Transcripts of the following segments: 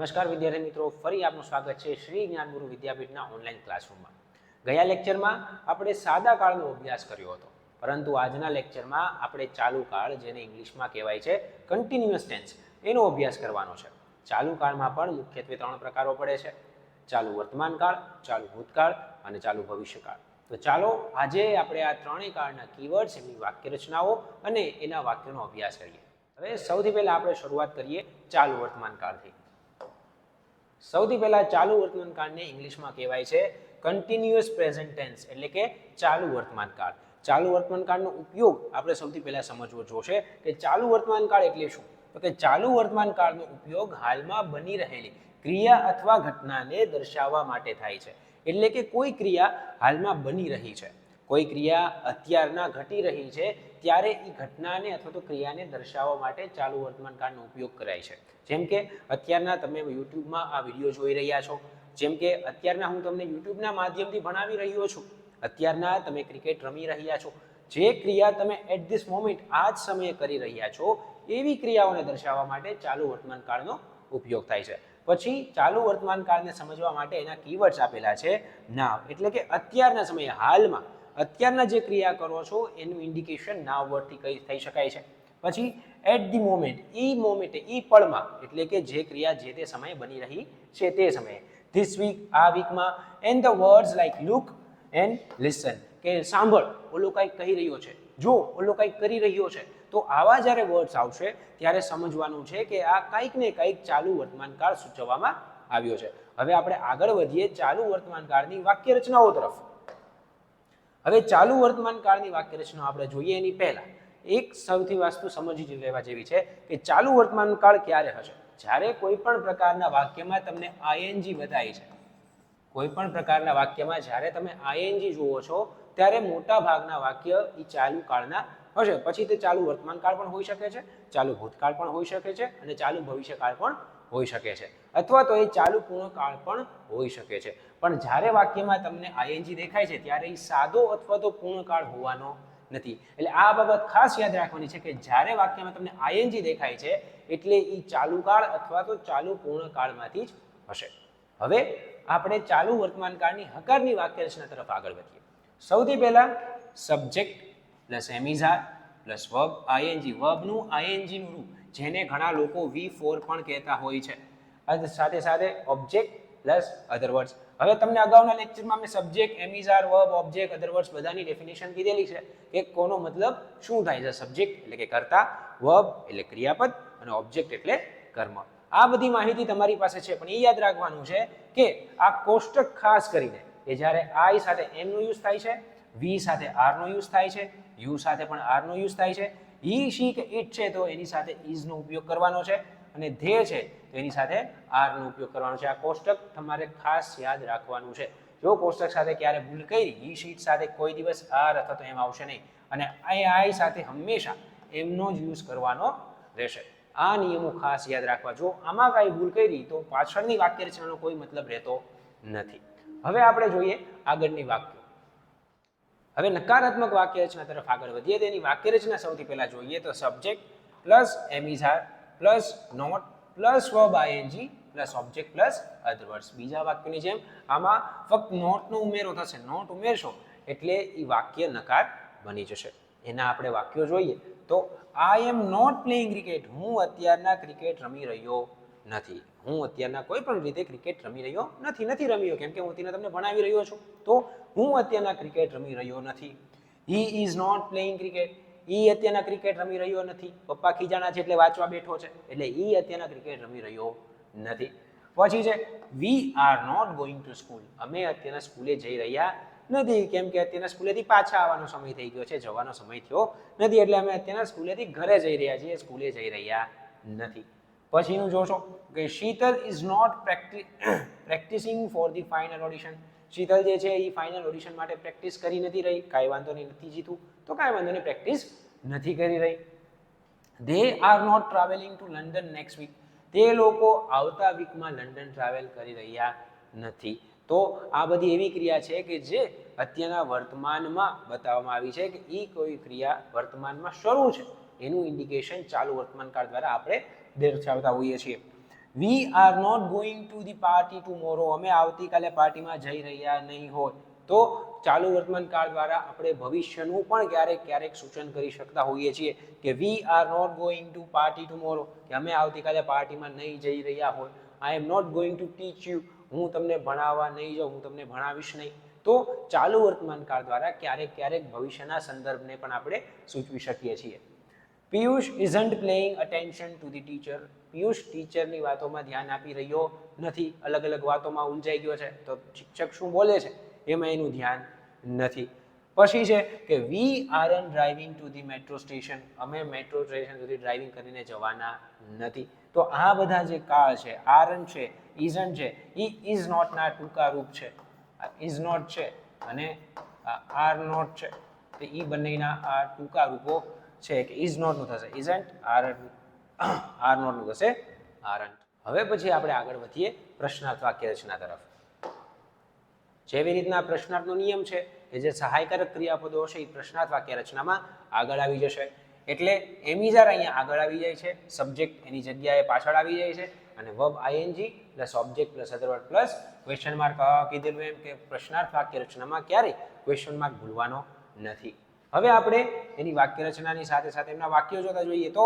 નમસ્કાર વિદ્યાર્થી મિત્રો, ફરી આપનું સ્વાગત છે શ્રી જ્ઞાનગુરુ વિદ્યાપીઠના ઓનલાઈન ક્લાસરૂમમાં. ગયા લેક્ચરમાં આપણે સાદા કાળનો અભ્યાસ કર્યો હતો, પરંતુ આજના લેક્ચરમાં આપણે ચાલુ કાળ, જેને ઇંગ્લિશમાં કહેવાય છે કન્ટિન્યુઅસ ટેન્સ, એનો અભ્યાસ કરવાનો છે. ચાલુ કાળમાં પણ મુખ્યત્વે 3 પ્રકારો પડે છે: ચાલુ વર્તમાન કાળ, ચાલુ ભૂતકાળ અને ચાલુ ભવિષ્યકાળ. તો ચાલો આજે આપણે આ ત્રણેય કાળના કીવર્ડ્સ, એમની વાક્ય રચનાઓ અને એના વાક્યોનો અભ્યાસ કરીએ. હવે સૌથી પહેલા આપણે શરૂઆત કરીએ ચાલુ વર્તમાન કાળથી. સૌથી પહેલા ચાલુ વર્તમાન કાળને ઇંગ્લિશમાં કહેવાય છે કન્ટિન્યુઅસ પ્રેઝન્ટ ટેન્સ, એટલે કે ચાલુ વર્તમાન કાળ. ચાલુ વર્તમાન કાળનો ઉપયોગ આપણે સૌથી પહેલા સમજવો જોશે કે ચાલુ વર્તમાન કાળ એટલે શું. તો કે ચાલુ વર્તમાન કાળનો ઉપયોગ હાલમાં બની રહેલી ક્રિયા અથવા ઘટનાને દર્શાવવા માટે થાય છે. એટલે કે કોઈ ક્રિયા હાલમાં બની રહી છે, કોઈ ક્રિયા અત્યારના ઘટી રહી છે, ત્યારે એ ઘટનાને અથવા તો ક્રિયાને દર્શાવવા માટે ચાલુ વર્તમાન કાળનો ઉપયોગ કરાય છે. જેમ કે અત્યારના તમે યુટ્યુબમાં આ વિડીયો જોઈ રહ્યા છો, જેમ કે અત્યારના હું તમને યુટ્યુબના માધ્યમથી ભણાવી રહ્યો છું, અત્યારના તમે ક્રિકેટ રમી રહ્યા છો, જે ક્રિયા તમે એટ ધીસ મોમેન્ટ આ જ સમયે કરી રહ્યા છો, એવી ક્રિયાઓને દર્શાવવા માટે ચાલુ વર્તમાન કાળનો ઉપયોગ થાય છે. પછી ચાલુ વર્તમાન કાળને સમજવા માટે એના કીવર્ડ્સ આપેલા છે. નાવ એટલે કે અત્યારના સમયે, હાલમાં અત્યારના જે ક્રિયા કરો છો એનું ઇન્ડિકેશન નાવ વર્ડથી થઈ શકાય છે. પછી એટ ધી મોમેન્ટ, મોમેન્ટે, પળમાં, એટલે કે જે ક્રિયા જે તે સમયે બની રહી છે તે સમયે. ધીસ વીક, આ વીકમાં. And the words like look and listen, કે સાંભળ, ઓલો કંઈક કહી રહ્યો છે, જો ઓલો કંઈક કરી રહ્યો છે. તો આવા જ્યારે વર્ડ્સ આવશે ત્યારે સમજવાનું છે કે આ કંઈક ને કંઈક ચાલુ વર્તમાન કાળ સૂચવવામાં આવ્યો છે. હવે આપણે આગળ વધીએ ચાલુ વર્તમાન કાળની વાક્ય રચનાઓ તરફ. હવે ચાલુ વર્તમાન કાળની વાક્ય રચનાઓ આપણે જોઈએ એની પહેલા એક સૌથી વસ્તુ સમજી લેવા જેવી છે કે ચાલુ વર્તમાન કાળ ક્યારે હશે. જ્યારે કોઈ પણ પ્રકારના વાક્યમાં તમને આઈએનજી બતાય છે, કોઈ પણ પ્રકારના વાક્યમાં જ્યારે તમે આઈએનજી જુઓ છો ત્યારે મોટા ભાગના વાક્ય એ ચાલુ કાળના હશે. પછી તે ચાલુ વર્તમાન કાળ પણ હોઈ શકે છે, ચાલુ ભૂતકાળ પણ હોઈ શકે છે અને ચાલુ ભવિષ્યકાળ પણ હોઈ શકે છે, અથવા તો એ ચાલુ પૂર્ણકાળ પણ હોઈ શકે છે. પણ જ્યારે વાક્યમાં તમને આઈએનજી દેખાય છે ત્યારે એ સાદો અથવા તો પૂર્ણકાળ હોવાનો નથી. એટલે આ બાબત ખાસ યાદ રાખવાની છે કે જ્યારે વાક્યમાં તમને આઈએનજી દેખાય છે એટલે એ ચાલુ કાળ અથવા તો ચાલુ પૂર્ણકાળમાંથી જ હશે. હવે આપણે ચાલુ વર્તમાન કાળની હકારની વાક્ય રચના તરફ આગળ વધીએ. સૌથી પહેલા subject plus am is are plus verb ING, વર્બનું આઈએનજીનું રૂપ, જેને ઘણા લોકો V4 પણ કહેતા હોય છે. સાથે સાથે ઓબ્જેક્ટ પ્લસ અધર વર્ડ્સ. હવે તમને અગાઉના લેક્ચરમાં મેં સબ્જેક્ટ, એમિઝાર, વર્બ, ઓબ્જેક્ટ, અધર વર્ડ્સ બધાની ડેફિનેશન કીધેલી છે કે કોનો મતલબ શું થાય છે. સબ્જેક્ટ એટલે કે કર્તા, વર્બ એટલે ક્રિયાપદ અને ઓબ્જેક્ટ એટલે કર્મ. આ બધી માહિતી તમારી પાસે છે, પણ એ યાદ રાખવાનું છે કે આ કોષ્ટક ખાસ કરીને કે જ્યારે આઈ સાથે એમ નો યુઝ થાય છે, વી સાથે આર નો યુઝ થાય છે, યુ સાથે પણ આર નો યુઝ થાય છે, હી, શી કે ઇટ છે તો એની સાથે ઇઝ નો ઉપયોગ કરવાનો છે, અને ધે છે તો એની સાથે આર નો ઉપયોગ કરવાનો છે. આ કોષ્ટક તમારે ખાસ યાદ રાખવાનું છે. જો કોષ્ટક સાથે ક્યારે ભૂલ કરી, હી શીટ સાથે કોઈ દિવસ આર અથવા તો એમ આવશે નહીં, અને આઈ સાથે હંમેશા એમનો જ યુઝ કરવાનો રહેશે. આ નિયમો ખાસ યાદ રાખવા. જો આમાં કાંઈ ભૂલ કરી તો પાછળની વાક્ય રચનાનો કોઈ મતલબ રહેતો નથી. હવે આપણે જોઈએ આગળની વાક્યો. હવે નકારાત્મક વાક્ય રચના તરફ આગળ વધીએ. તેની વાક્ય રચના સૌથી પહેલા જોઈએ તો subject plus am is are plus not plus verb ING plus object plus other words. બીજા વાક્યની જેમ આમાં ફક્ત નોટનો ઉમેરો થશે. નોટ ઉમેરશો એટલે એ વાક્ય નકાર બની જશે. એના આપણે વાક્યો જોઈએ તો આઈ એમ નોટ પ્લેઇંગ ક્રિકેટ, હું અત્યારના ક્રિકેટ રમી રહ્યો નથી. હું અત્યારના કોઈ પણ રીતે ક્રિકેટ રમી રહ્યો નથી રમ્યો, કેમ કે હું તમને ભણાવી રહ્યો છું. તો હું અત્યારના ક્રિકેટ રમી રહ્યો નથી. He is not playing cricket, ઈ અત્યારના ક્રિકેટ રમી રહ્યો નથી. પપ્પા ખીજાણા છે એટલે વાંચવા બેઠો છે, એટલે ઈ અત્યારના ક્રિકેટ રમી રહ્યો નથી. પછી છે we are not going to school, અમે અત્યારના સ્કૂલે જઈ રહ્યા નથી, કેમ કે અત્યારના સ્કૂલેથી પાછા આવવાનો સમય થઈ ગયો છે, જવાનો સમય થયો નથી, એટલે અમે અત્યારના સ્કૂલેથી ઘરે જઈ રહ્યા છીએ, સ્કૂલે જઈ રહ્યા નથી. પછીનું જોશો કે Sheetal is not practising for the final audition, Sheetal જે છે એ ફાઇનલ ઓડિશન માટે પ્રેક્ટિસ કરી નથી રહી. કાંઈ વાંધો નહીં, નથી જીતું તો કાંઈ વાંધો નહીં, પ્રેક્ટિસ નથી કરી રહી. They are not travelling to London next week, તે લોકો આવતા વીકમાં લંડન ટ્રાવેલ કરી રહ્યા નથી. તો આ બધી એવી ક્રિયા છે કે જે અત્યારના વર્તમાનમાં બતાવવામાં આવી છે કે એ કોઈ ક્રિયા વર્તમાનમાં શરૂ છે એનું ઇન્ડિકેશન ચાલુ વર્તમાન કાળ દ્વારા આપણે દર્શાવતા હોઈએ છીએ. We are not going to the party tomorrow, અમે આવતીકાલે પાર્ટીમાં જઈ રહ્યા નહીં હોય. તો ચાલુ વર્તમાન કાળ દ્વારા આપણે ભવિષ્યનું પણ ક્યારેક ક્યારેક સૂચન કરી શકતા હોઈએ છીએ કે we are not going to party tomorrow, કે અમે આવતીકાલે પાર્ટીમાં નહીં જઈ રહ્યા હોય. I am not going to teach you, હું તમને ભણાવવા નહીં જાઉં, હું તમને ભણાવીશ નહીં. તો ચાલુ વર્તમાન કાળ દ્વારા ક્યારેક ક્યારેક ભવિષ્યના સંદર્ભને પણ આપણે સૂચવી શકીએ છીએ. Piyush isn't playing attention to the teacher, Piyush ટીચરની વાતોમાં ધ્યાન આપી રહ્યો નથી, અલગ અલગ વાતોમાં ઉલઝાઈ ગયો છે. તો શિક્ષક શું બોલે છે એમાં એનું ધ્યાન નથી. પછી છે કે we are an driving to the metro station, અમે મેટ્રો સ્ટેશન સુધી ડ્રાઇવિંગ કરીને જવાના નથી. તો આ બધા જે કાળ છે, આરન છે, ઇઝન્ટ છે, એ ઇઝ નોટના ટૂંકા રૂપ છે. ઇઝ નોટ છે અને આર નોટ છે, તો એ બંનેના આ ટૂંકા રૂપો છે કે ઇઝ નોટનું થશે ઇઝન્ટ, આર નોટનું થશે આરન્ટ. હવે પછી આપણે આગળ વધીએ પ્રશ્નાર્થ વાક્ય રચના તરફ. જેવી રીતના પ્રશ્નાર્થનો નિયમ છે કે જે સહાયકારક ક્રિયાપદો હશે એ પ્રશ્નાર્થ વાક્ય રચનામાં આગળ આવી જશે. એટલે એમિઝાર અહીંયા આગળ આવી જાય છે, સબ્જેક્ટ એની જગ્યાએ પાછળ આવી જાય છે, અને verb ING plus object plus અધર વર્ડ પ્લસ ક્વેશ્ચન માર્ક. કીધેલું એમ કે પ્રશ્નાર્થ વાક્ય રચનામાં ક્યારેય ક્વેશ્ચન માર્ક ભૂલવાનો નથી. હવે આપણે એની વાક્ય રચનાની સાથે સાથે એમના વાક્યો જોતા જોઈએ. તો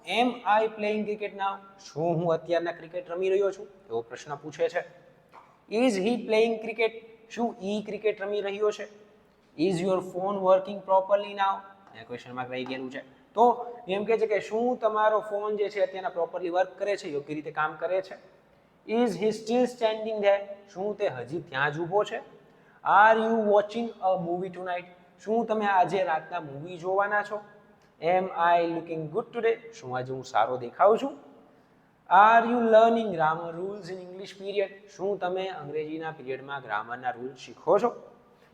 એમ આઈ પ્લેઇંગ ક્રિકેટ નાઉ, શું હું અત્યારના ક્રિકેટ રમી રહ્યો છું, એવો પ્રશ્ન પૂછે છે. ઇઝ હી પ્લેઇંગ ક્રિકેટ, શું ઈ ક્રિકેટ રમી રહ્યો છે. Is your phone working properly now, અહીંયા ક્વેશ્ચન માર્ક રહી ગયેલું છે. તો એમ કહે છે કે શું તમારો ફોન જે છે અત્યારના પ્રોપરલી વર્ક કરે છે, યોગ્ય રીતે કામ કરે છે. Is he still standing there, શું તે હજી ત્યાં જ ઊભો છે. Are you watching a movie tonight, શું તમે આજે રાતના મૂવી જોવાના છો. Am I looking good today, શું આજે હું સારો દેખાઉં છું. Are you learning grammar rules in English period, શું તમે અંગ્રેજીના પીરિયડમાં ગ્રામરના રૂલ્સ શીખો છો.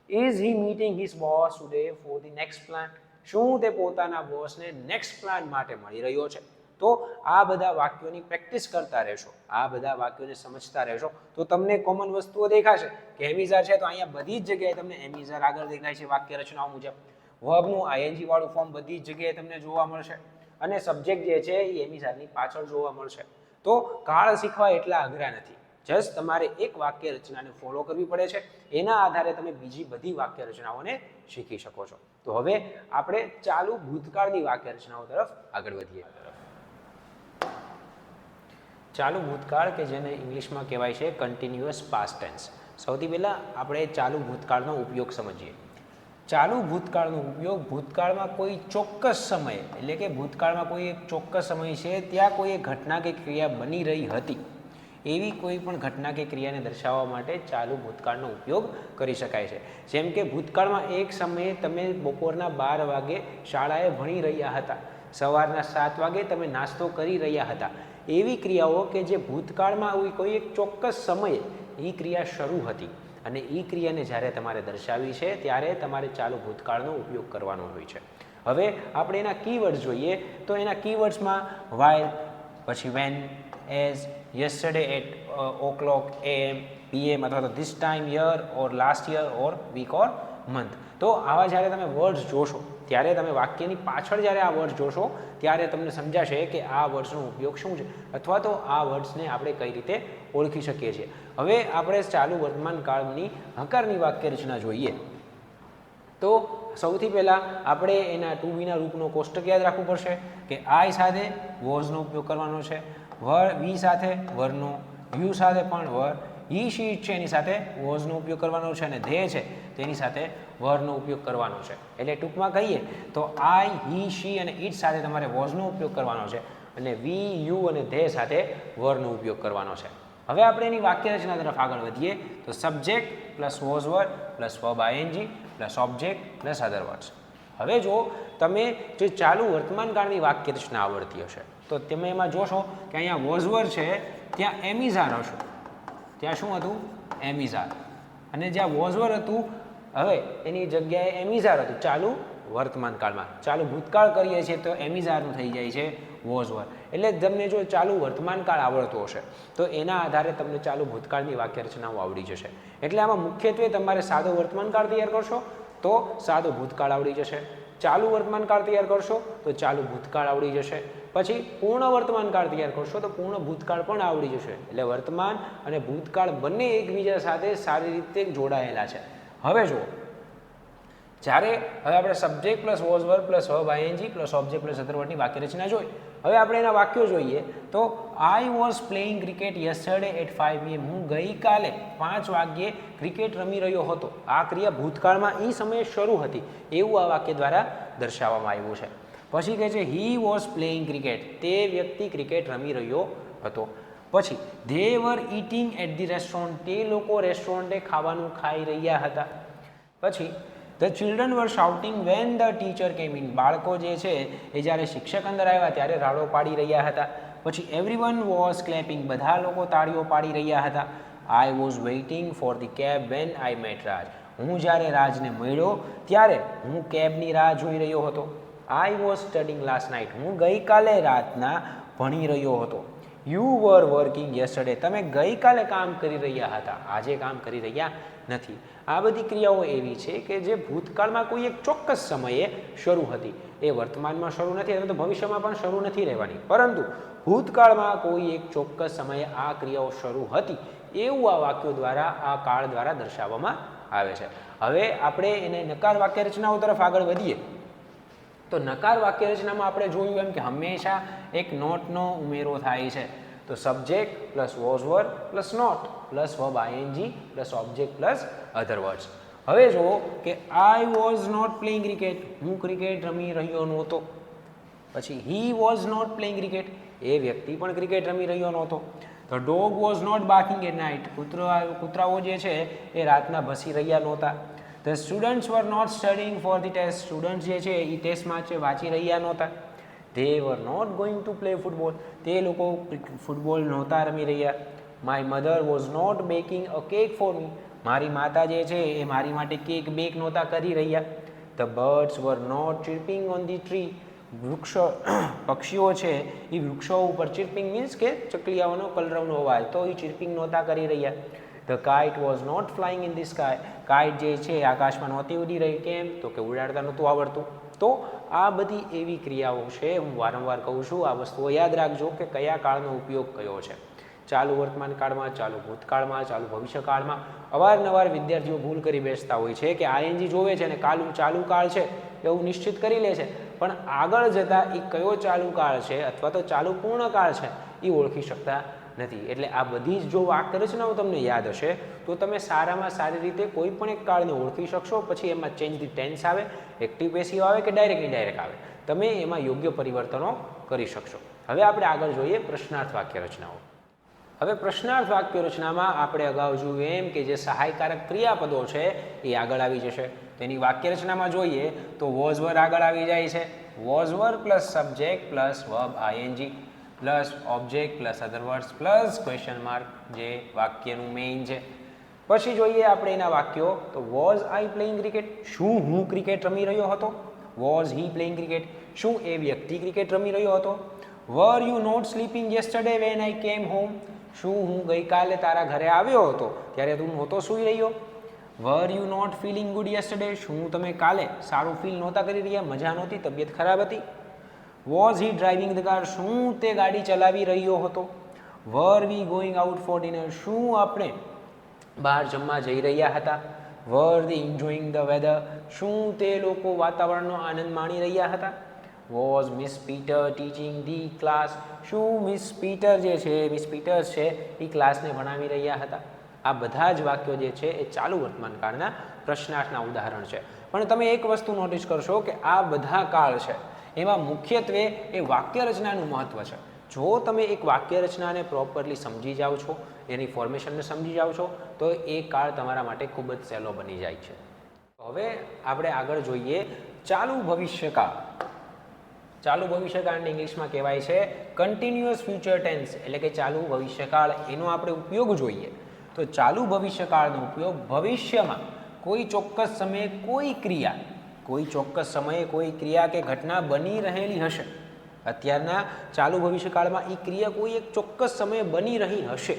Is he meeting his boss today for the next plan, શું તે પોતાના બોસને નેક્સ્ટ પ્લાન માટે મળી રહ્યો છે. તો આ બધા વાક્યોની પ્રેક્ટિસ કરતા રહેશો, આ બધા વાક્યોને સમજતા રહેશો, તો તમને કોમન વસ્તુઓ દેખાશે કે એમિઝાર છે તો અહીંયા બધી જ જગ્યાએ તમને એમિઝાર આગળ દેખાય છે વાક્ય રચનાઓ મુજબ. વર્બનું આઈએનજી વાળું ફોર્મ બધી જ જગ્યાએ તમને જોવા મળશે, અને સબ્જેક્ટ જે છે એ એમિઝારની પાછળ જોવા મળશે. તો કાળ શીખવા એટલા અઘરા નથી, જસ્ટ તમારે એક વાક્ય રચનાને ફોલો કરવી પડે છે, એના આધારે તમે બીજી બધી વાક્ય રચનાઓને શીખી શકો છો. તો હવે આપણે ચાલુ ભૂતકાળની વાક્ય રચનાઓ તરફ આગળ વધીએ. ચાલુ ભૂતકાળ કે જેને ઇંગ્લિશમાં કહેવાય છે કન્ટિન્યુઅસ પાસ્ટ ટેન્સ. સૌથી પહેલાં આપણે ચાલુ ભૂતકાળનો ઉપયોગ સમજીએ. ચાલુ ભૂતકાળનો ઉપયોગ ભૂતકાળમાં કોઈ ચોક્કસ સમયે, એટલે કે ભૂતકાળમાં કોઈ એક ચોક્કસ સમય છે ત્યાં કોઈ એક ઘટના કે ક્રિયા બની રહી હતી એવી કોઈ પણ ઘટના કે ક્રિયાને દર્શાવવા માટે ચાલુ ભૂતકાળનો ઉપયોગ કરી શકાય છે. જેમ કે ભૂતકાળમાં એક સમયે તમે બપોરના 12 વાગે શાળાએ ભણી રહ્યા હતા, સવારના 7 વાગે તમે નાસ્તો કરી રહ્યા હતા. એવી ક્રિયાઓ કે જે ભૂતકાળમાં કોઈ એક ચોક્કસ સમયે એ ક્રિયા શરૂ હતી, અને એ ક્રિયાને જ્યારે તમારે દર્શાવી છે ત્યારે તમારે ચાલુ ભૂતકાળનો ઉપયોગ કરવાનો હોય છે. હવે આપણે એના કીવર્ડ્સ જોઈએ. તો એના કીવર્ડ્સમાં while, પછી when, as, yesterday at o'clock am, pm અથવા તો this time, year or last year or week or month. તો આવા જ્યારે તમે વર્ડ્સ જોશો ત્યારે તમે વાક્યની પાછળ જ્યારે આ વર્ડ્સ જોશો ત્યારે તમને સમજાશે કે આ વર્ડ્સનો ઉપયોગ શું છે, અથવા તો આ વર્ડ્સને આપણે કઈ રીતે ઓળખી શકીએ છીએ. હવે આપણે ચાલુ વર્તમાન કાળની હકારની વાક્ય રચના જોઈએ. તો સૌથી પહેલાં આપણે એના ટુ બીના રૂપનો કોષ્ટક યાદ રાખવું પડશે કે આઈ સાથે વોઝનો ઉપયોગ કરવાનો છે, વી સાથે વરનો, યુ સાથે પણ વર, હી શી છે એની સાથે વોઝનો ઉપયોગ કરવાનો છે, અને ધે છે તેની સાથે વરનો ઉપયોગ કરવાનો છે. એટલે ટૂંકમાં કહીએ તો આઈ, હી, શી અને ઇટ સાથે તમારે વોઝનો ઉપયોગ કરવાનો છે, અને વી, યુ અને ધે સાથે વરનો ઉપયોગ કરવાનો છે. હવે આપણે એની વાક્ય રચના તરફ આગળ વધીએ. તો subject plus was word plus verb ING plus object plus other words. હવે જો તમે જે ચાલુ વર્તમાન કાળની વાક્ય રચના આવડતી હશે તો તમે એમાં જોશો કે અહીંયા વોઝ વર્ડ છે ત્યાં એમિઝાર હશે, ત્યાં શું હતું એમિઝાર, અને જ્યાં વોઝ વર્ડ હતું હવે એની જગ્યાએ એમિઝાર હતું ચાલુ વર્તમાન કાળમાં. ચાલુ ભૂતકાળ કરીએ છીએ તો એમિઝારનું થઈ જાય છે વોઝ વર્ડ. એટલે તમને જો ચાલુ વર્તમાન કાળ આવડતું હશે તો એના આધારે તમને ચાલુ ભૂતકાળની વાક્ય રચનાઓ આવડી જશે. એટલે આમાં મુખ્યત્વે તમારે સાદો વર્તમાન કાળ તૈયાર કરશો તો સાદો ભૂતકાળ આવડી જશે, ચાલુ વર્તમાન કાળ તૈયાર કરશો તો ચાલુ ભૂતકાળ આવડી જશે, પછી પૂર્ણ વર્તમાન કાળ તૈયાર કરશો તો પૂર્ણ ભૂતકાળ પણ આવડી જશે. એટલે વર્તમાન અને ભૂતકાળ બંને એકબીજા સાથે સારી રીતે જોડાયેલા છે. હવે જુઓ, જ્યારે હવે આપણે subject plus was verb plus verb ING plus object plus other વર્ડની વાક્ય રચના જોઈ. હવે આપણે એના વાક્યો જોઈએ તો I was playing cricket yesterday at 5 PM. હું ગઈકાલે 5 વાગ્યે ક્રિકેટ રમી રહ્યો હતો. આ ક્રિયા ભૂતકાળમાં એ સમયે શરૂ હતી એવું આ વાક્ય દ્વારા દર્શાવવામાં આવ્યું છે. પછી કહે છે હી વોઝ પ્લેઇંગ ક્રિકેટ. તે વ્યક્તિ ક્રિકેટ રમી રહ્યો હતો. પછી they were eating at the restaurant. તે લોકો રેસ્ટોરન્ટે ખાવાનું ખાઈ રહ્યા હતા. પછી the children were shouting when the teacher came in. બાળકો જે છે એ જ્યારે શિક્ષક અંદર આવ્યા ત્યારે રાડો પાડી રહ્યા હતા. પછી એવરીવન વોઝ ક્લેપિંગ. બધા લોકો તાળીઓ પાડી રહ્યા હતા. I was waiting for the cab when I met Raj. હું જ્યારે રાજને મળ્યો ત્યારે હું કેબની રાહ જોઈ રહ્યો હતો. I was studying last night. હું ગઈકાલે રાતના ભણી રહ્યો હતો. You var working yesterday. તમે ગઈકાલે કામ કરી રહ્યા હતા, આજે કામ કરી રહ્યા નથી. આ બધી ક્રિયાઓ એવી છે કે જે ભૂતકાળમાં કોઈ એક ચોક્કસ સમયે શરૂ હતી. એ વર્તમાનમાં શરૂ નથી અથવા તો ભવિષ્યમાં પણ શરૂ નથી રહેવાની, પરંતુ ભૂતકાળમાં કોઈ એક ચોક્કસ સમયે આ ક્રિયાઓ શરૂ હતી એવું આ વાક્યો દ્વારા, આ કાળ દ્વારા દર્શાવવામાં આવે છે. હવે આપણે એને નકાર વાક્ય રચનાઓ તરફ આગળ વધીએ તો નકાર વાક્ય રચનામાં આપણે જોયું એમ કે હંમેશા એક નોટનો ઉમેરો થાય છે. તો subject plus was verb plus not plus verb ING plus object plus other words. હવે જુઓ કે I was not playing cricket. હું ક્રિકેટ રમી રહ્યો નહોતો. પછી he was not playing cricket. એ વ્યક્તિ પણ ક્રિકેટ રમી રહ્યો નહોતો. The dog was not barking at night. કૂતરાઓ જે છે એ રાતના ભસી રહ્યા નહોતા. The students were not studying for the test. Students જે છે એ ટેસ્ટમાં છે વાંચી રહ્યા નહોતા. They were not going to play football. તે લોકો ફૂટબોલ નહોતા રમી રહ્યા. My mother was not baking a cake for me. મારી માતા જે છે એ મારી માટે કેક બેક નહોતા કરી રહ્યા. The birds were not chirping on the tree. વૃક્ષો પક્ષીઓ છે એ વૃક્ષો ઉપર ચીર્પિંગ મીન્સ કે ચકલિયાઓનો કલરવનો અવાજ, તો એ ચીર્પિંગ નહોતા કરી રહ્યા. The kite was not flying in the sky. Kite જે છે આકાશમાં નહોતી ઉડી રહી. કેમ? તો કે ઉડાડતા નહોતું આવડતું. તો આ બધી એવી ક્રિયાઓ છે. હું વારંવાર કહું છું, આ વસ્તુઓ યાદ રાખજો કે કયા કાળનો ઉપયોગ કયો છે. ચાલુ વર્તમાન કાળમાં, ચાલુ ભૂતકાળમાં, ચાલુ ભવિષ્યકાળમાં. અવારનવાર વિદ્યાર્થીઓ ભૂલ કરી બેસતા હોય છે કે આઈએનજી જોવે છે અને ચાલુ કાળ છે એવું નિશ્ચિત કરી લે છે, પણ આગળ જતાં એ કયો ચાલુ કાળ છે અથવા તો ચાલુ પૂર્ણ કાળ છે એ ઓળખી શકતા નથી. એટલે આ બધી જ જો વાક્ય રચનાઓ તમને યાદ હશે તો તમે સારામાં સારી રીતે કોઈ પણ એક કાળને ઓળખી શકશો. પછી એમાં ચેન્જ ધી ટેન્સ આવે, એક્ટિવ પેસિવ આવે કે ડાયરેક્ટ ઇનડાયરેક્ટ આવે, તમે એમાં યોગ્ય પરિવર્તનો કરી શકશો. હવે આપણે આગળ જોઈએ પ્રશ્નાર્થ વાક્ય રચનાઓ. હવે પ્રશ્નાર્થ વાક્ય રચનામાં આપણે અગાઉ જોયું એમ કે જે સહાયકારક ક્રિયાપદો છે એ આગળ આવી જશે. તેની વાક્ય રચનામાં જોઈએ તો વોઝ વર્બ આગળ આવી જાય છે. Was verb plus subject plus verb ING plus object plus other words plus question mark જે વાક્યનું મેઇન છે. પછી જોઈએ આપણે એના વાક્યો તો વોઝ આઈ પ્લેઇંગ ક્રિકેટ. શું હું ક્રિકેટ રમી રહ્યો હતો? Was he playing cricket. શું એ વ્યક્તિ ક્રિકેટ રમી રહ્યો હતો? Were you not sleeping yesterday when I came home. શું હું ગઈકાલે તારા ઘરે આવ્યો હતો ત્યારે તું નહોતો સૂઈ રહ્યો? Were you not feeling good yesterday. શું તમે કાલે સારું ફીલ નહોતા કરી રહ્યા, મજા નહોતી, તબિયત ખરાબ હતી? Was he driving the car. શું તે ગાડી ચલાવી રહ્યો હતો? Were we going out for dinner. શું આપણે બહાર જમવા જઈ રહ્યા હતા? Were they enjoying the weather. શું તે લોકો વાતાવરણનો આનંદ માણી રહ્યા હતા? Was miss Peter teaching the class. શું મિસ પીટર જે છે, મિસ પીટર્સ છે એ ક્લાસને ભણાવી રહ્યા હતા? આ બધા જ વાક્યો જે છે એ ચાલુ વર્તમાન કાળના પ્રશ્નાર્થના ઉદાહરણ છે. પણ તમે એક વસ્તુ નોટિસ કરશો કે આ બધા કાળ છે એમાં મુખ્યત્વે એ વાક્ય રચનાનું મહત્ત્વ છે. જો તમે એક વાક્ય રચનાને પ્રોપરલી સમજી જાઓ છો, એની ફોર્મેશનને સમજી જાઓ છો તો એ કાળ તમારા માટે ખૂબ જ સહેલો બની જાય છે. હવે આપણે આગળ જોઈએ ચાલુ ભવિષ્યકાળ. ચાલુ ભવિષ્યકાળને ઇંગ્લિશમાં કહેવાય છે કન્ટિન્યુઅસ ફ્યુચર ટેન્સ, એટલે કે ચાલુ ભવિષ્યકાળ. એનો આપણે ઉપયોગ જોઈએ તો ચાલુ ભવિષ્યકાળનો ઉપયોગ ભવિષ્યમાં કોઈ ચોક્કસ સમયે કોઈ ક્રિયા કે ઘટના બની રહેલી હશે. અત્યારના ચાલુ ભવિષ્યકાળમાં એ ક્રિયા કોઈ એક ચોક્કસ સમયે બની રહી હશે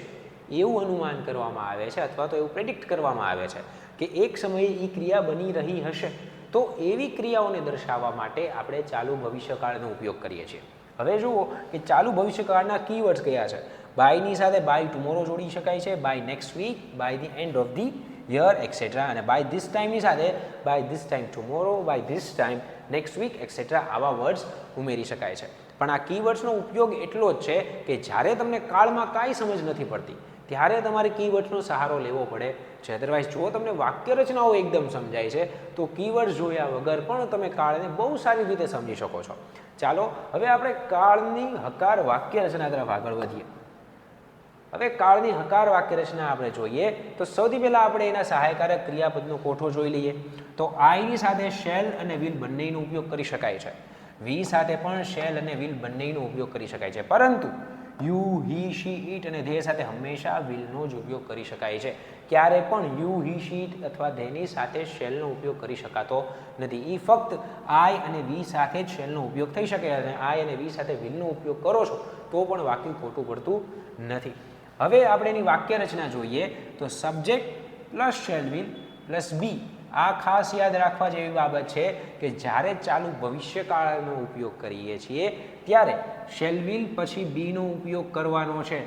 એવું અનુમાન કરવામાં આવે છે અથવા તો એવું પ્રેડિક્ટ કરવામાં આવે છે કે એક સમયે એ ક્રિયા બની રહી હશે. તો એવી ક્રિયાઓને દર્શાવવા માટે આપણે ચાલુ ભવિષ્યકાળનો ઉપયોગ કરીએ છીએ. હવે જુઓ કે ચાલુ ભવિષ્યકાળના કીવર્ડ્સ કયા છે. બાયની સાથે બાય ટુમોરો જોડી શકાય છે, by next week, by the end of the year etcetera, અને બાય ધીસ ટાઈમની સાથે by this time tomorrow, by this time next week etcetera આવા વર્ડ્સ ઉમેરી શકાય છે. પણ આ કીવર્ડ્સનો ઉપયોગ એટલો જ છે કે જ્યારે તમને કાળમાં કાંઈ સમજ નથી પડતી ત્યારે તમારે કીવર્ડ્સનો સહારો લેવો પડે છે. અધરવાઇઝ જો તમને વાક્ય રચનાઓ એકદમ સમજાય છે તો કીવર્ડ્સ જોયા વગર પણ તમે કાળને બહુ સારી રીતે સમજી શકો છો. ચાલો હવે આપણે કાળની હકાર વાક્ય રચના તરફ આગળ વધીએ. હવે કાળની હકાર વાક્ય રચના આપણે જોઈએ તો સૌથી પહેલાં આપણે એના સહાયકારક ક્રિયાપદનો કોઠો જોઈ લઈએ. તો આઈની સાથે શેલ અને વિલ બંનેનો ઉપયોગ કરી શકાય છે. વી સાથે પણ શેલ અને વિલ બંનેનો ઉપયોગ કરી શકાય છે, પરંતુ યુ, હી, શી, ઇટ અને ધે સાથે હંમેશા વિલનો જ ઉપયોગ કરી શકાય છે. ક્યારે પણ યુ, હી, શી, ઇટ અથવા ધેની સાથે શેલનો ઉપયોગ કરી શકાતો નથી. એ ફક્ત આઈ અને વી સાથે જ શેલનો ઉપયોગ થઈ શકે છે. અને આઈ અને વી સાથે વિલનો ઉપયોગ કરો છો તો પણ વાક્ય ખોટું પડતું નથી. હવે આપણે એની વાક્ય રચના જોઈએ તો subject plus shall will plus be. આ ખાસ યાદ રાખવા જેવી બાબત છે કે જ્યારે ચાલુ ભવિષ્યકાળનો ઉપયોગ કરીએ છીએ ત્યારે શેલ વિલ પછી બીનો ઉપયોગ કરવાનો છે.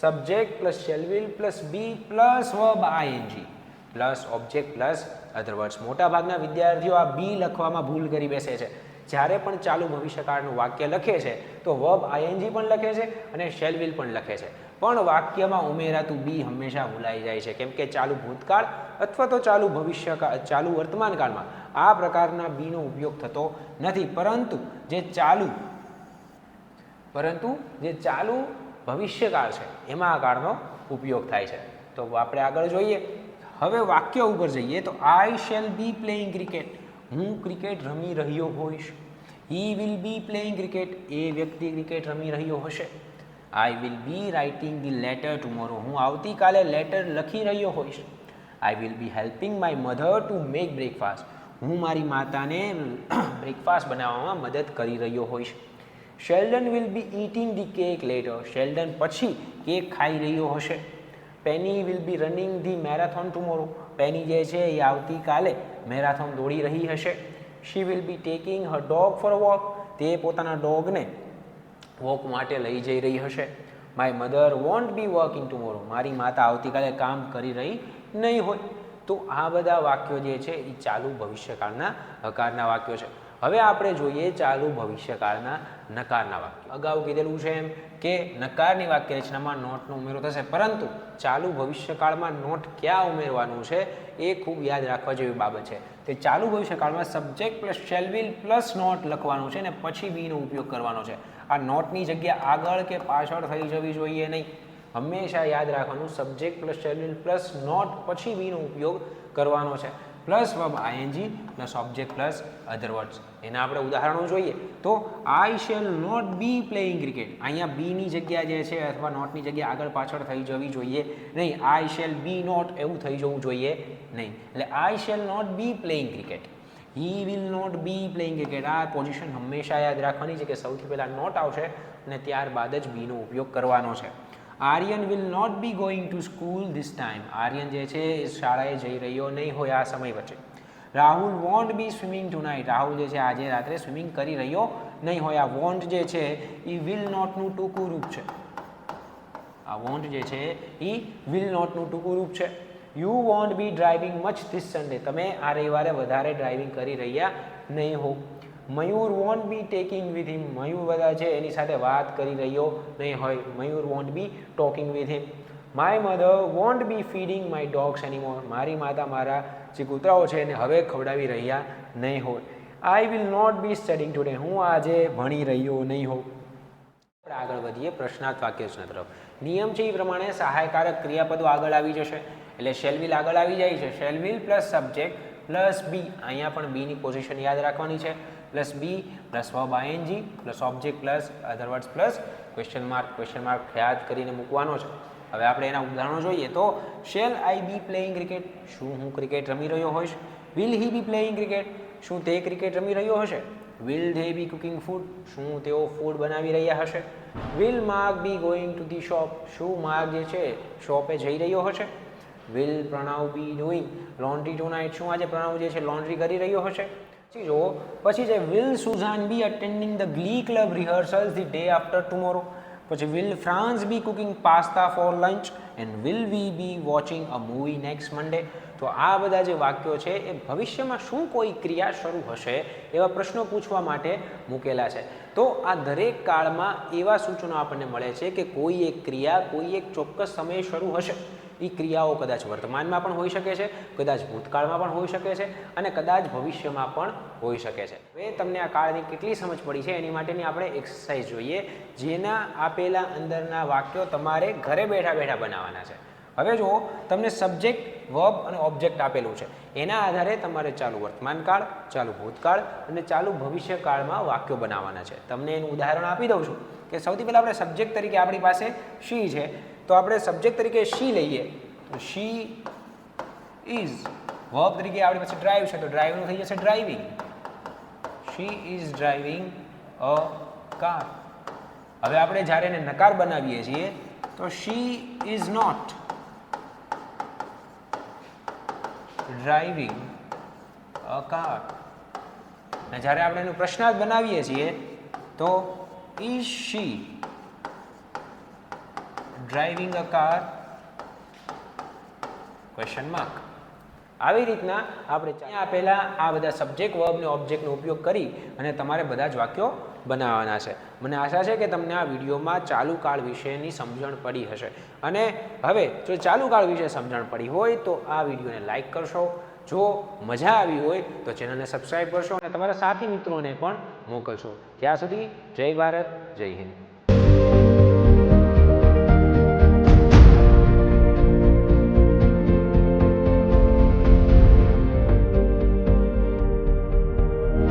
Subject plus shall will plus be plus verb ING plus object plus other words. મોટાભાગના વિદ્યાર્થીઓ આ બી લખવામાં ભૂલ કરી બેસે છે. જ્યારે પણ ચાલુ ભવિષ્યકાળનું વાક્ય લખે છે તો વર્બ આઈએનજી પણ લખે છે અને શેલ વિલ પણ લખે છે, પણ વાક્યમાં ઉમેરાતું બી હંમેશા ભૂલાઈ જાય છે, કેમ કે ચાલુ ભૂતકાળ અથવા તો ચાલુ ભવિષ્યકાળ, ચાલુ વર્તમાન કાળમાં આ પ્રકારના બીનો ઉપયોગ થતો નથી, પરંતુ જે ચાલુ ભવિષ્યકાળ છે એમાં આ કાળનો ઉપયોગ થાય છે. તો આપણે આગળ જોઈએ. હવે વાક્ય ઉપર જઈએ તો I shall be playing cricket. હું ક્રિકેટ રમી રહ્યો હોઈશ. He will be playing cricket. એ વ્યક્તિ ક્રિકેટ રમી રહ્યો હશે. I will be writing the letter tomorrow. હું આવતીકાલે લેટર લખી રહ્યો હોઈશ. I will be helping my mother to make breakfast. હું મારી માતાને બ્રેકફાસ્ટ બનાવવામાં મદદ કરી રહ્યો હોઈશ. Sheldon will be eating the cake later. Sheldon પછી કેક ખાઈ રહ્યો હશે. Penny will be running the marathon tomorrow. Penny જે છે એ આવતીકાલે મેરાથોન દોડી રહી હશે. She will be taking her dog for a walk. તે પોતાના ડોગને વોક માટે લઈ જઈ રહી હશે. My mother won't be working tomorrow. મારી માતા આવતીકાલે કામ કરી રહી નહીં હોય. તો આ બધા વાક્યો જે છે એ ચાલુ ભવિષ્યકાળના હકારના વાક્યો છે. હવે આપણે જોઈએ ચાલુ ભવિષ્યકાળના નકારના વાક્યો. અગાઉ કીધેલું છે એમ કે નકારની વાક્ય રચનામાં નોટનો ઉમેરો થશે, પરંતુ ચાલુ ભવિષ્યકાળમાં નોટ ક્યાં ઉમેરવાનું છે એ ખૂબ યાદ રાખવા જેવી બાબત છે. તે ચાલુ ભવિષ્યકાળમાં subject plus shall will plus not લખવાનું છે ને પછી બીનો ઉપયોગ કરવાનો છે. આ નોટની જગ્યા આગળ કે પાછળ થઈ જવી જોઈએ નહીં. હંમેશા યાદ રાખવાનું subject plus shall will plus not પછી બીનો ઉપયોગ કરવાનો છે. Plus verb ING plus object plus other words. એના આપણે ઉદાહરણો જોઈએ તો I shall not be playing cricket. અહીંયા બીની જગ્યા જે છે અથવા નોટની જગ્યા આગળ પાછળ થઈ જવી જોઈએ નહીં. આઈ શેલ બી નોટ એવું થઈ જવું જોઈએ નહીં. એટલે I shall not be playing cricket. He will not be playing cricket. આ પોઝિશન હંમેશા યાદ રાખવાની છે કે સૌથી પહેલાં નોટ આવશે અને ત્યારબાદ જ બીનો ઉપયોગ કરવાનો છે. Aryan will not be going to school this time. Aryan જે છે એ શાળાએ જઈ રહ્યો નહીં હોય આ સમય વચ્ચે. રાહુલ વોન્ટ બી સ્વિમિંગ ટુ નાઇટ. રાહુલ જે છે આજે રાત્રે સ્વિમિંગ કરી રહ્યો નહીં હોય. આ વોન્ટ જે છે એ વિલ નોટનું ટૂંકું રૂપ છે. આ વોન્ટ જે છે એ વિલ નોટનું ટૂંકું રૂપ છે. You won't be driving much this Sunday. તમે આ રવિવારે વધારે ડ્રાઇવિંગ કરી રહ્યા નહીં હો. Mayur won't be taking with him. Mayur બધા છે એની સાથે વાત કરી રહ્યો નહીં હોય. Mayur won't be talking with him. My mother won't be feeding my dogs anymore. મારી માતા મારા જે કૂતરાઓ છે એને હવે ખવડાવી રહ્યા નહીં હોય. I will not be studying today. હું આજે ભણી રહ્યો નહીં હોઉં. આપણે આગળ વધીએ પ્રશ્નાર્થ વાક્ય રચના તરફ. નિયમ છે એ પ્રમાણે સહાયકારક ક્રિયાપદો આગળ આવી જશે. એટલે શેલ વિલ આગળ આવી જાય છે. Shall will plus subject plus be. અહીંયા પણ બીની પોઝિશન યાદ રાખવાની છે. Plus be plus verb ING plus object plus other words plus question mark યાદ કરીને મૂકવાનો છે. હવે આપણે એના ઉદાહરણો જોઈએ તો shall I be playing cricket. શું હું ક્રિકેટ રમી રહ્યો હોઈશ. Will he be playing cricket. શું તે ક્રિકેટ રમી રહ્યો હશે. Will they be cooking food. શું તેઓ ફૂડ બનાવી રહ્યા હશે. Will Mark be going to the shop. શું માર્ક જે છે શોપે જઈ રહ્યો હશે. Will Pranav be doing laundry tonight. શું આજે પ્રણવ જે છે લોન્ડ્રી કરી રહ્યો હશે. પછી જુઓ, પછી છે will Suzanne be attending the glee club rehearsals the day after tomorrow. પછી will France be cooking pasta for lunch and will we be watching a movie next Monday. તો આ બધા જે વાક્યો છે એ ભવિષ્યમાં શું કોઈ ક્રિયા શરૂ હશે એવા પ્રશ્નો પૂછવા માટે મૂકેલા છે. તો આ દરેક કાળમાં એવા સૂચનો આપણને મળે છે કે કોઈ એક ક્રિયા કોઈ એક ચોક્કસ સમયે શરૂ હશે. એ ક્રિયાઓ કદાચ વર્તમાનમાં પણ હોઈ શકે છે, કદાચ ભૂતકાળમાં પણ હોઈ શકે છે અને કદાચ ભવિષ્યમાં પણ હોઈ શકે છે. હવે તમને આ કાળની કેટલી સમજ પડી છે એની માટેની આપણે એક્સરસાઇઝ જોઈએ, જેના આપેલા અંદરના વાક્યો તમારે ઘરે બેઠા બેઠા બનાવવાના છે. હવે જુઓ, તમને સબ્જેક્ટ, વર્બ અને ઓબ્જેક્ટ આપેલું છે. એના આધારે તમારે ચાલુ વર્તમાનકાળ, ચાલુ ભૂતકાળ અને ચાલુ ભવિષ્યકાળમાં વાક્યો બનાવવાના છે. તમને એનું ઉદાહરણ આપી દઉં છું કે સૌથી પહેલાં આપણે સબ્જેક્ટ તરીકે આપણી પાસે શી છે, તો આપણે સબ્જેક્ટ તરીકે શી લઈએ તો શી ઇઝ. વર્બ તરીકે આપણી પાસે ડ્રાઈવ છે તો ડ્રાઈવનું થઈ જશે driving. She is driving a car. હવે આપણે જ્યારે એને નકાર બનાવીએ છીએ તો she is not driving a car. અને જ્યારે આપણે એનું પ્રશ્નાર્થ બનાવીએ છીએ તો is she driving a car question mark. આવી રીતના આપણે ત્યાં આપેલા આ બધા સબ્જેક્ટ, વર્બ અને ઓબ્જેક્ટનો ઉપયોગ કરી અને તમારે બધા જ વાક્યો બનાવવાના છે. મને આશા છે કે તમને આ વિડીયોમાં ચાલુ કાળ વિશેની સમજણ પડી હશે. અને હવે જો ચાલુ કાળ વિશે સમજણ પડી હોય તો આ વિડીયોને લાઈક કરશો, જો મજા આવી હોય તો ચેનલને સબસ્ક્રાઈબ કરશો અને તમારા સાથી મિત્રોને પણ મોકલશો. ત્યાં સુધી જય ભારત, જય હિન્દ.